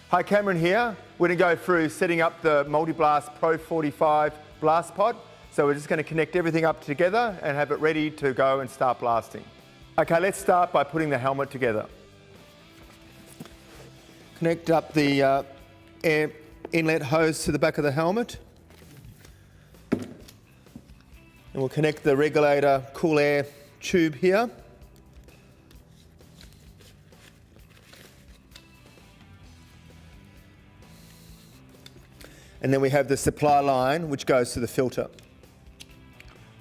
Hi, Cameron here. We're going to go through setting up the MultiBlast PRO45 blast pod. So we're just going to connect everything up together and have it ready to go and start blasting. Okay, let's start by putting the helmet together. Connect up the air inlet hose to the back of the helmet. And we'll connect the regulator cool air tube here. And then we have the supply line which goes to the filter.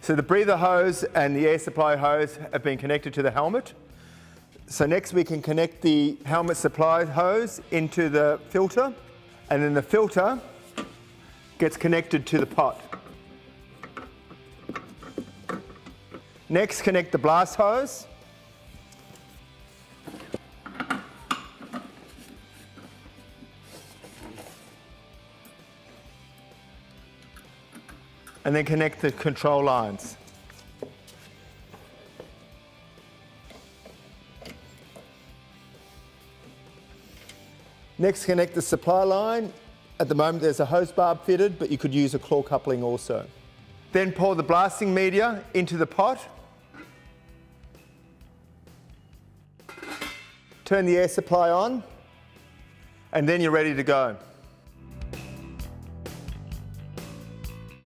So the breather hose and the air supply hose have been connected to the helmet. So next we can connect the helmet supply hose into the filter, and then the filter gets connected to the pot. Next, connect the blast hose. And then connect the control lines. Next, connect the supply line. At the moment there's a hose barb fitted, but you could use a claw coupling also. Then pour the blasting media into the pot. Turn the air supply on, and then you're ready to go.